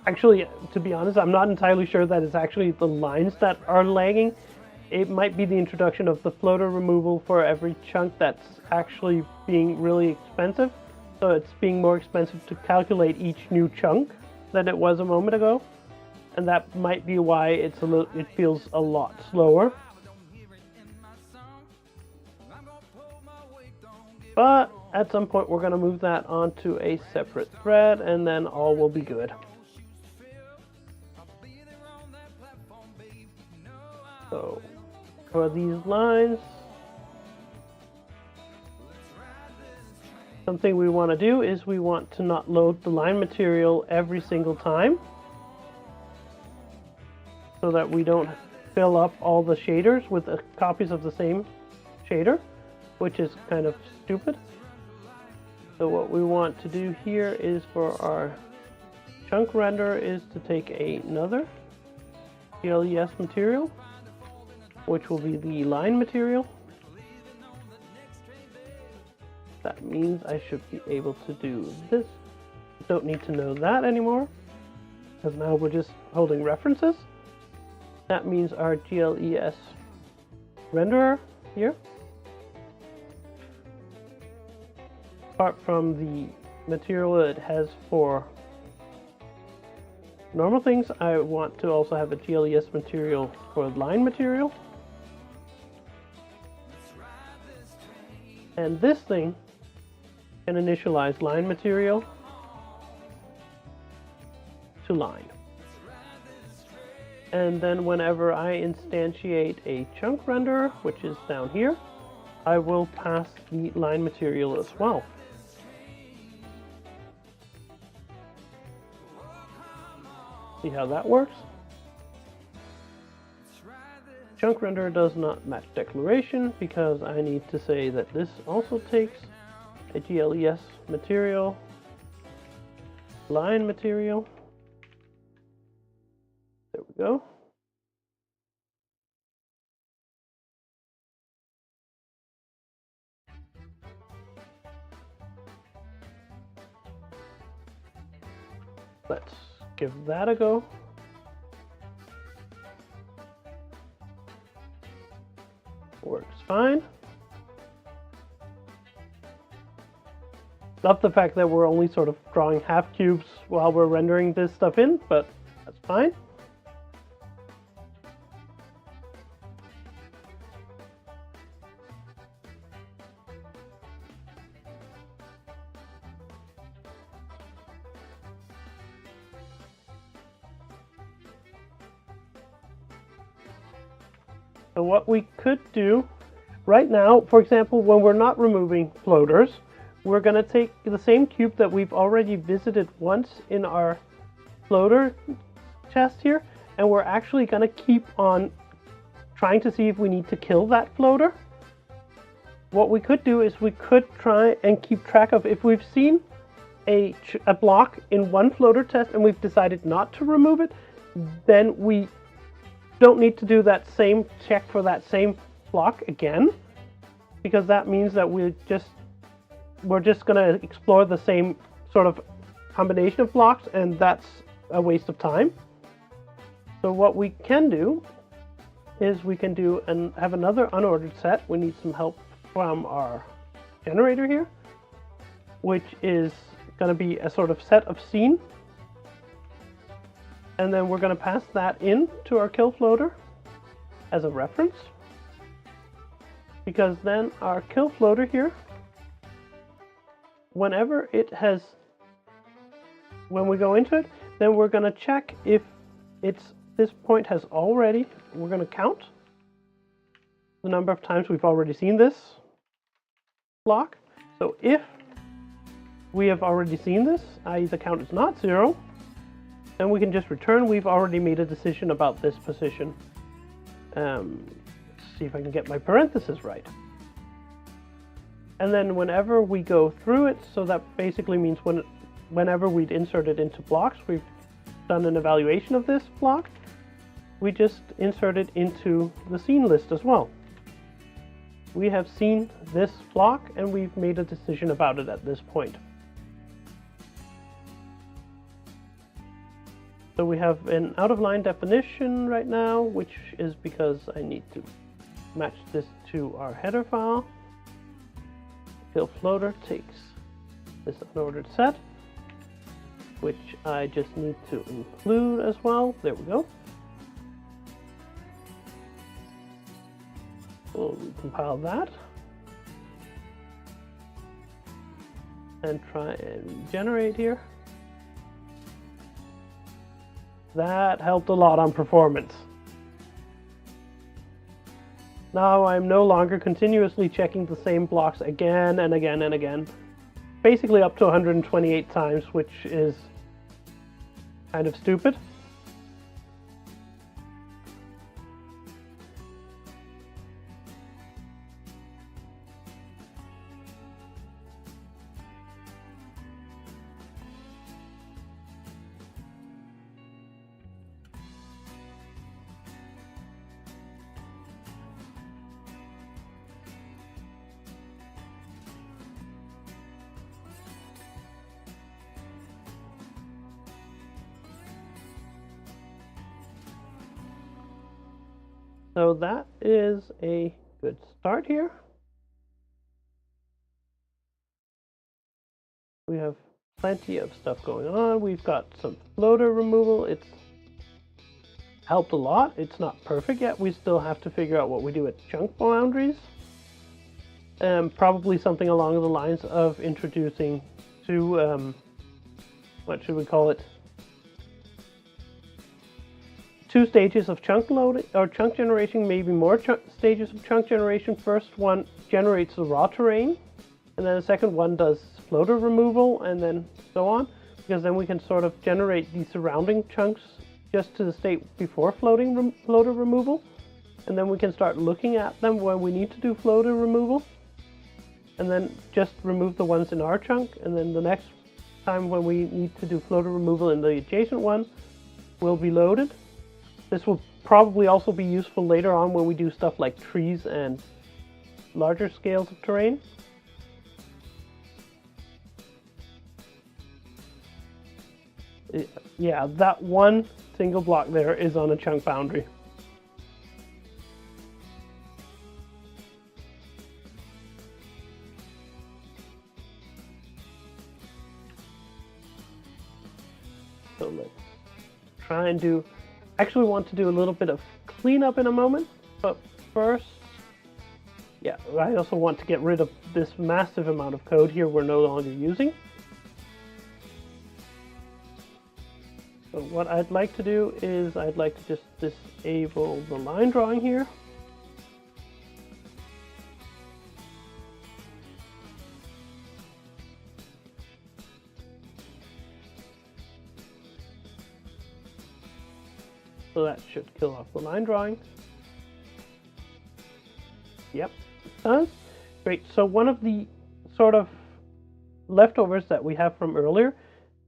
Actually, to be honest, I'm not entirely sure that it's actually the lines that are lagging. It might be the introduction of the floater removal for every chunk that's actually being really expensive. So it's being more expensive to calculate each new chunk than it was a moment ago. And that might be why it feels a lot slower. But at some point we're going to move that onto a separate thread and then all will be good. So for these lines, something we want to do is we want to not load the line material every single time so that we don't fill up all the shaders with copies of the same shader, which is kind of stupid. So what we want to do here is for our chunk render is to take another GLES material, which will be the line material. That means I should be able to do this. Don't need to know that anymore, because now we're just holding references. That means our GLES renderer here. Apart from the material it has for normal things, I want to also have a GLES material for line material. And this thing can initialize line material to line. And then whenever I instantiate a chunk renderer, which is down here, I will pass the line material as well. See how that works? Chunk renderer does not match declaration because I need to say that this also takes a GLES material, line material. There we go. Let's give that a go. Works fine. Love the fact that we're only sort of drawing half cubes while we're rendering this stuff in, but that's fine. So what we could do right now, for example, when we're not removing floaters, we're going to take the same cube that we've already visited once in our floater chest here, and we're actually going to keep on trying to see if we need to kill that floater. What we could do is we could try and keep track of if we've seen a block in one floater test and we've decided not to remove it, then we don't need to do that same check for that same block again, because that means that we're just going to explore the same sort of combination of blocks, and that's a waste of time. So what we can do is we can do and have another unordered set. We need some help from our generator here, which is going to be a sort of set of scene. And then we're going to pass that in to our kill floater as a reference, because then our kill floater here, when we go into it, then we're going to check if this point has already, we're going to count the number of times we've already seen this block. So if we have already seen this, i.e. the count is not 0, then we can just return we've already made a decision about this position. Let's see if I can get my parentheses right. And then whenever we go through it, so that basically means whenever we'd insert it into blocks, we've done an evaluation of this block, we just insert it into the scene list as well. We have seen this block and we've made a decision about it at this point. So we have an out-of-line definition right now, which is because I need to match this to our header file. Fill floater takes this unordered set, which I just need to include as well. There we go. We'll recompile that and try and regenerate here. That helped a lot on performance. Now I'm no longer continuously checking the same blocks again and again and again. Basically up to 128 times, which is kind of stupid. So that is a good start here. We have plenty of stuff going on. We've got some floater removal. It's helped a lot. It's not perfect yet. We still have to figure out what we do at chunk boundaries. Probably something along the lines of introducing two, what should we call it? 2 stages of chunk loading or chunk generation, maybe more stages of chunk generation. First one generates the raw terrain, and then the second one does floater removal, and then so on, because then we can sort of generate the surrounding chunks just to the state before floater removal, and then we can start looking at them when we need to do floater removal, and then just remove the ones in our chunk, and then the next time when we need to do floater removal in the adjacent one will be loaded. This will probably also be useful later on when we do stuff like trees and larger scales of terrain. Yeah, that one single block there is on a chunk boundary. So let's try and do... Actually want to do a little bit of cleanup in a moment, but first, yeah, I also want to get rid of this massive amount of code here we're no longer using. So what I'd like to do is I'd like to just disable the line drawing here. So that should kill off the line drawing. Yep, it does. Great, so one of the sort of leftovers that we have from earlier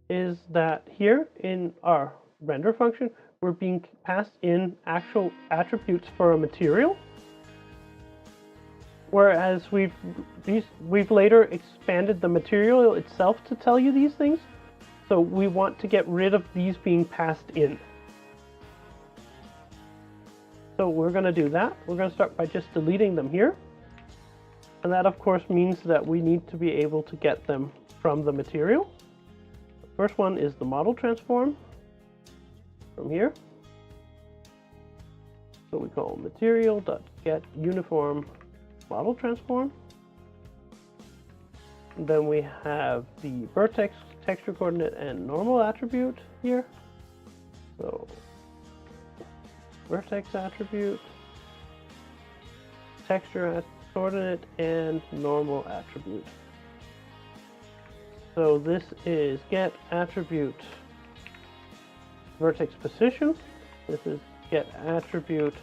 is that here in our render function, we're being passed in actual attributes for a material. Whereas we've later expanded the material itself to tell you these things. So we want to get rid of these being passed in. So we're going to do that. We're going to start by just deleting them here. And that, of course, means that we need to be able to get them from the material. The first one is the model transform from here. So we call material.getUniform model transform. And then we have the vertex, texture coordinate, and normal attribute here. So vertex attribute, texture coordinate, and normal attribute. So this is get attribute vertex position. This is get attribute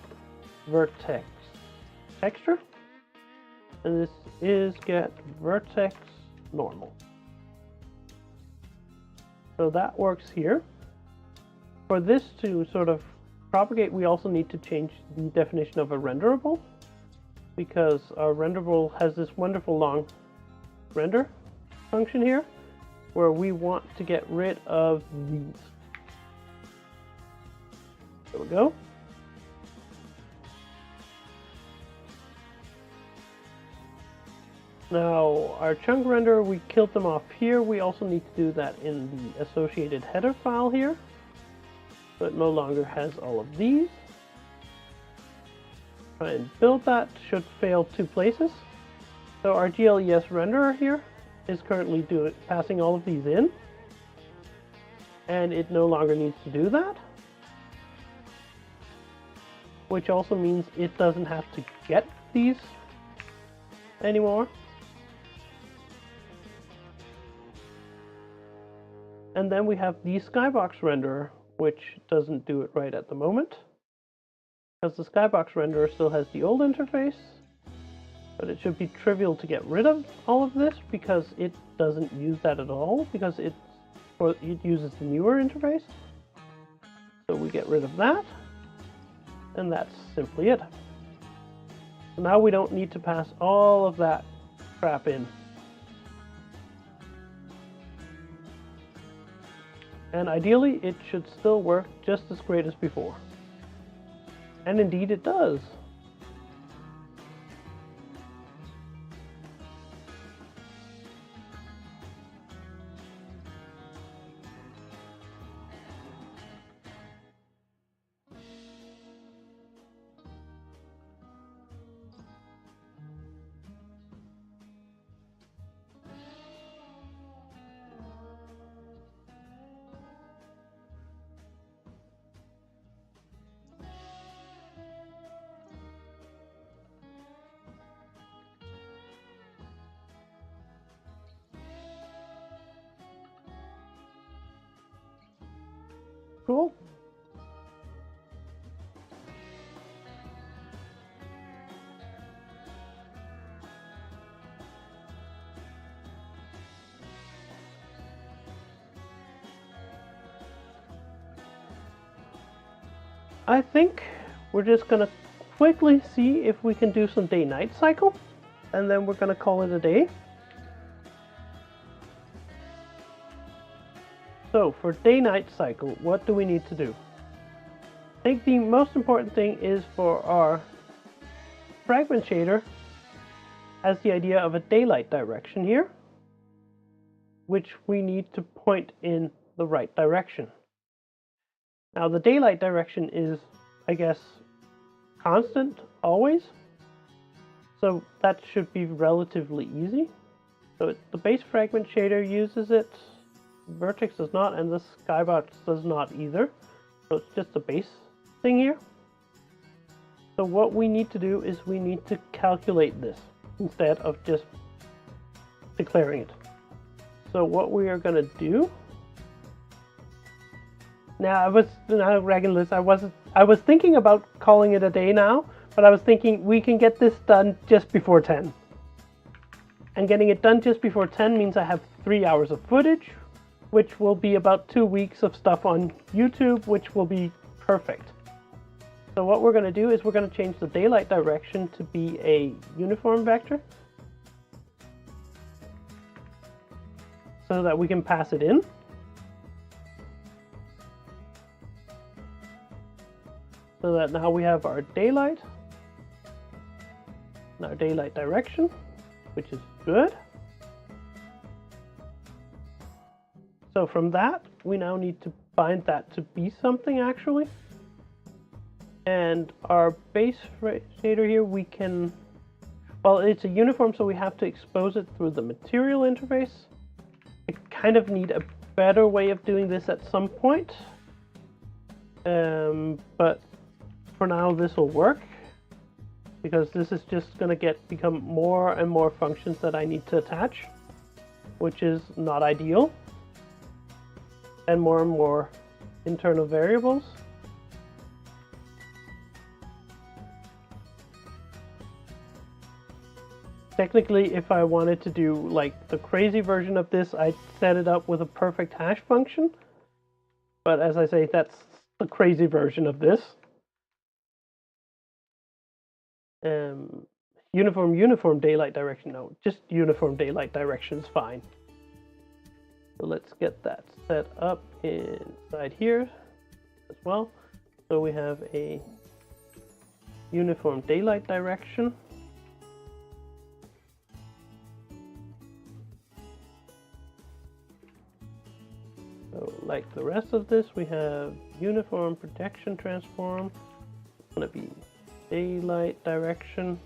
vertex texture. And this is get vertex normal. So that works here. For this to sort of propagate, we also need to change the definition of a renderable, because our renderable has this wonderful long render function here, where we want to get rid of these. There we go. Now, our chunk render, we killed them off here. We also need to do that in the associated header file here. So it no longer has all of these. Try and build that. Should fail 2 places. So our GLES renderer here is currently passing all of these in. And it no longer needs to do that. Which also means it doesn't have to get these anymore. And then we have the Skybox renderer, which doesn't do it right at the moment, because the Skybox renderer still has the old interface, but it should be trivial to get rid of all of this because it doesn't use that at all, because it uses the newer interface. So we get rid of that, and that's simply it. So now we don't need to pass all of that crap in. And ideally, it should still work just as great as before. And indeed it does. Cool. I think we're just going to quickly see if we can do some day-night cycle, and then we're going to call it a day. So for day-night cycle, what do we need to do? I think the most important thing is for our fragment shader has the idea of a daylight direction here, which we need to point in the right direction. Now the daylight direction is, I guess, constant always, so that should be relatively easy. So the base fragment shader uses it, Vertex does not, and the Skybox does not either. So it's just a base thing here. So what we need to do is we need to calculate this instead of just declaring it. So what we are going to do now, I was thinking about calling it a day now, but I was thinking we can get this done just before 10. And getting it done just before 10 means I have 3 hours of footage, which will be about 2 weeks of stuff on YouTube, which will be perfect. So what we're going to do is we're going to change the daylight direction to be a uniform vector, so that we can pass it in. So that now we have our daylight and our daylight direction, which is good. So from that, we now need to bind that to be something actually. And our base shader here, we can, well, it's a uniform, so we have to expose it through the material interface. I kind of need a better way of doing this at some point. But for now, this will work, because this is just going to become more and more functions that I need to attach, which is not ideal. And more internal variables. Technically, if I wanted to do like the crazy version of this, I'd set it up with a perfect hash function. But as I say, that's the crazy version of this. uniform daylight direction. No, just uniform daylight direction is fine. So let's get that set up inside here as well. So we have a uniform daylight direction. So like the rest of this, we have uniform protection transform. It's going to be daylight direction.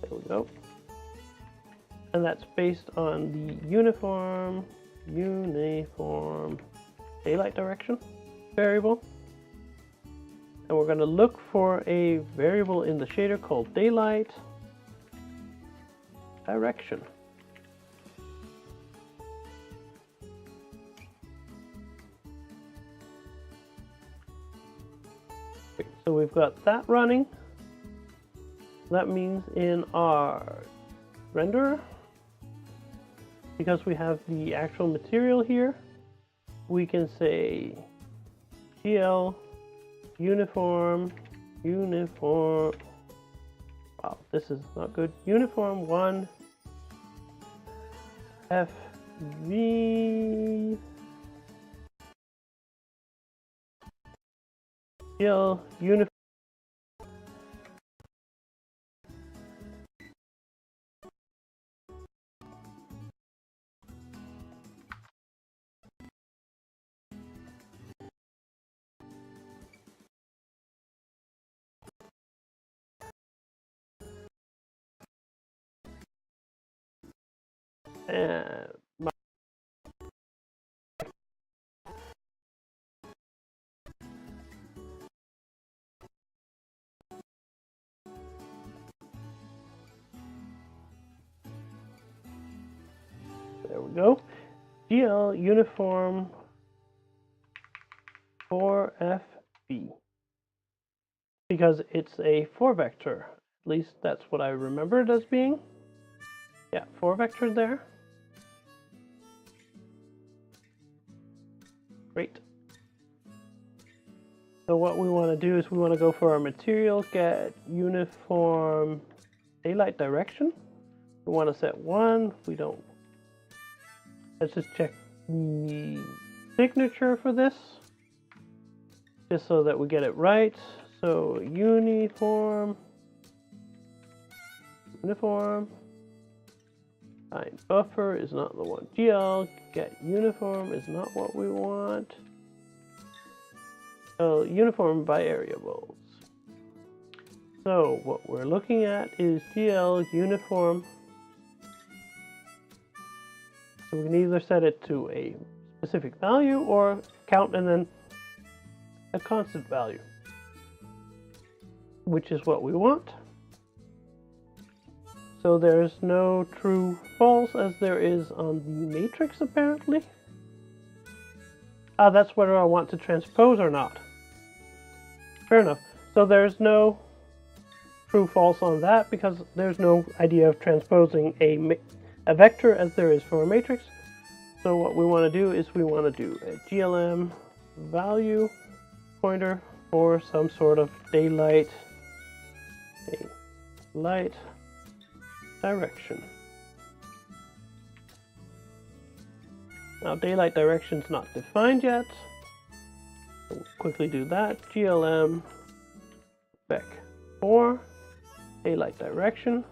There we go. And that's based on the uniform daylight direction variable. And we're going to look for a variable in the shader called daylight direction. Okay, so we've got that running. That means in our renderer, because we have the actual material here, we can say GL uniform, wow, this is not good, uniform 1 FV GL uniform. There we go. GL uniform 4FB, because it's a 4 vector. At least that's what I remember it as being. Yeah, 4 vector there. Great. So what we want to do is we want to go for our material, get uniform daylight direction. We want to set 1. We don't. Let's just check the signature for this, just so that we get it right. So uniform. Fine. Buffer is not the one. GL get uniform is not what we want. So uniform by variables. So what we're looking at is GL uniform. So we can either set it to a specific value or count and then a constant value, which is what we want. So there's no true false as there is on the matrix apparently. That's whether I want to transpose or not. Fair enough. So there's no true false on that because there's no idea of transposing a vector as there is for a matrix. So what we want to do is we want to do a GLM value pointer for some sort of daylight direction. Now daylight direction is not defined yet. So we'll quickly do that. GLM spec 4 daylight direction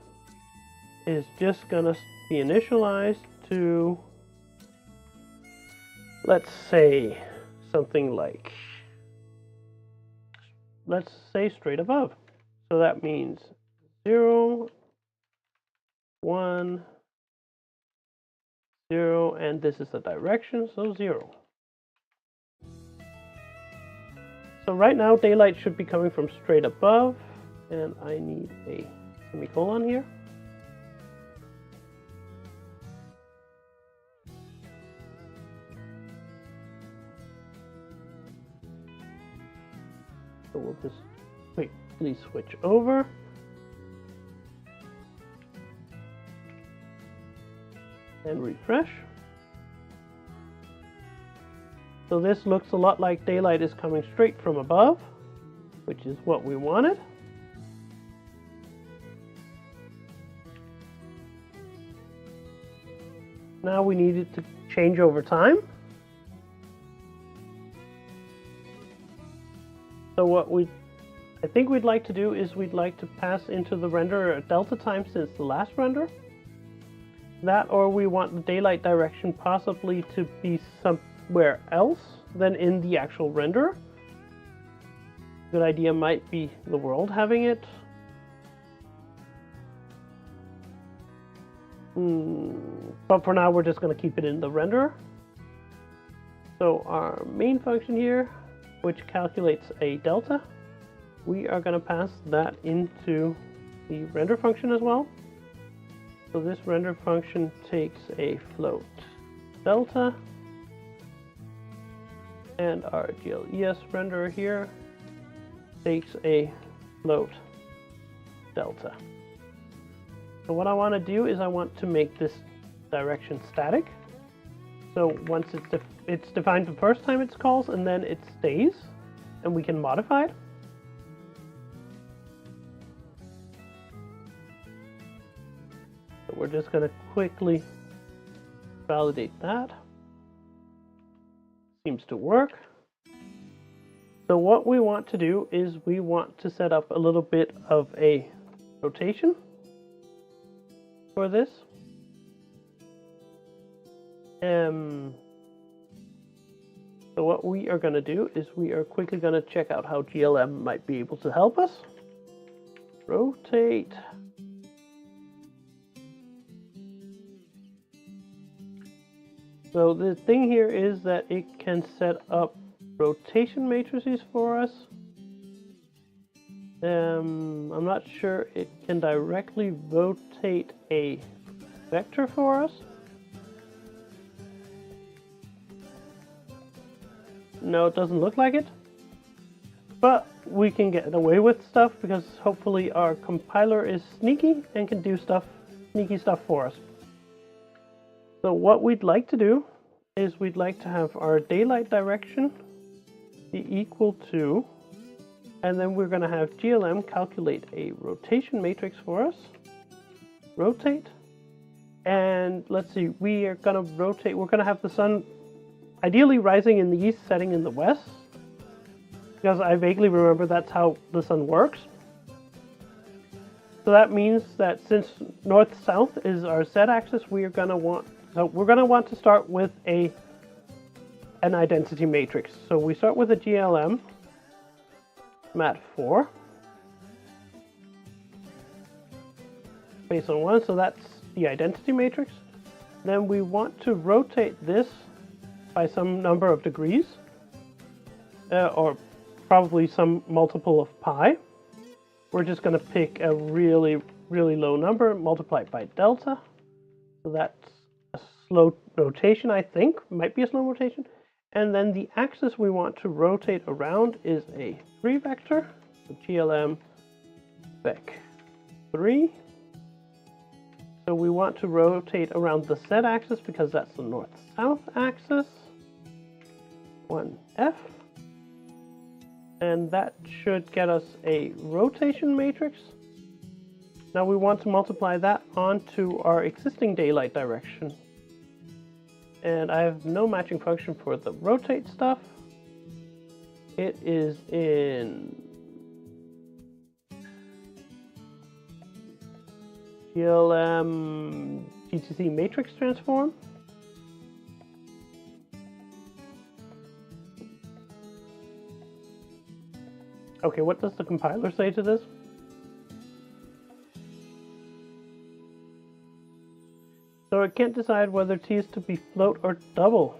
is just gonna be initialized to, let's say something like, let's say straight above. So that means 0, 1, 0, and this is the direction, so 0. So right now daylight should be coming from straight above, and I need a semicolon here. So we'll just quickly switch over. And refresh. So this looks a lot like daylight is coming straight from above. which is what we wanted. Now we need it to change over time. So what I think we'd like to do is we'd like to pass into the renderer a delta time since the last render. That, or we want the daylight direction possibly to be somewhere else than in the actual renderer. Good idea might be the world having it. But for now, we're just going to keep it in the renderer. So our main function here, which calculates a delta, we are going to pass that into the render function as well. So this render function takes a float delta, and our GLES renderer here takes a float delta. So what I want to do is I want to make this direction static. So once it's defined the first time it calls, and then it stays, and we can modify it. So we're just going to quickly validate that. Seems to work. So what we want to do is we want to set up a little bit of a rotation for this. So what we are going to do is we are quickly going to check out how GLM might be able to help us. Rotate. So the thing here is that it can set up rotation matrices for us. I'm not sure it can directly rotate a vector for us. No, it doesn't look like it. But we can get away with stuff because hopefully our compiler is sneaky and can do sneaky stuff for us. So what we'd like to do is we'd like to have our daylight direction be equal to, and then we're going to have GLM calculate a rotation matrix for us. Rotate. And let's see, we are going to rotate, we're going to have the sun ideally rising in the east, setting in the west, because I vaguely remember that's how the sun works. So that means that since north-south is our z-axis, we're going to want to start with an identity matrix. So we start with a GLM mat4 based on 1, so that's the identity matrix. Then we want to rotate this by some number of degrees, or probably some multiple of pi. We're just going to pick a really, really low number, multiply it by delta. So that's a slow rotation, I think. Might be a slow rotation. And then the axis we want to rotate around is a 3 vector. So GLM vec3. So we want to rotate around the z-axis because that's the north-south axis. 1F. And that should get us a rotation matrix. Now we want to multiply that onto our existing daylight direction. And I have no matching function for the rotate stuff. It is in GLM GTC matrix transform. Okay, what does the compiler say to this? So it can't decide whether t is to be float or double.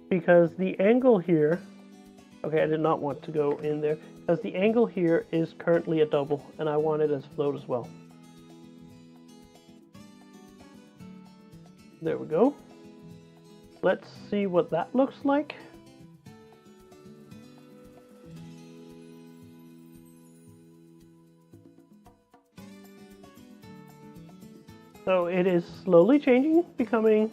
Because the angle here, okay, I did not want to go in there, because the angle here is currently a double, and I want it as float as well. There we go. let's see what that looks like. So it is slowly changing, becoming,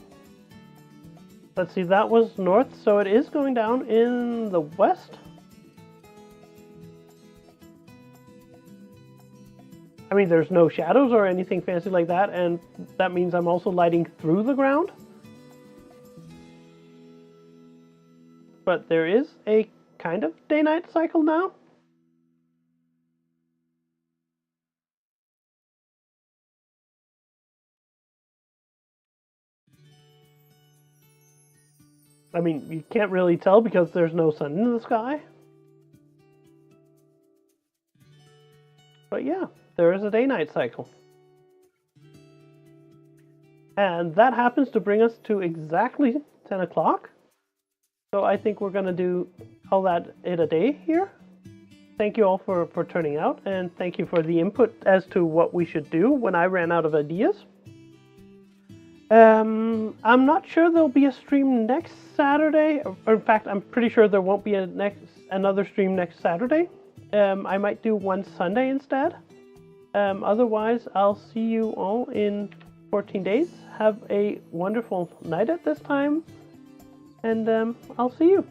let's see, that was north, so it is going down in the west. I mean, there's no shadows or anything fancy like that, and that means I'm also lighting through the ground. But there is a kind of day-night cycle now. I mean, you can't really tell because there's no sun in the sky. But yeah, there is a day-night cycle. And that happens to bring us to exactly 10 o'clock. So I think we're going to call that it a day here. Thank you all for turning out, and thank you for the input as to what we should do when I ran out of ideas. I'm not sure there'll be a stream next Saturday, or in fact, I'm pretty sure there won't be another stream next Saturday. I might do one Sunday instead. Otherwise, I'll see you all in 14 days. Have a wonderful night at this time, and I'll see you.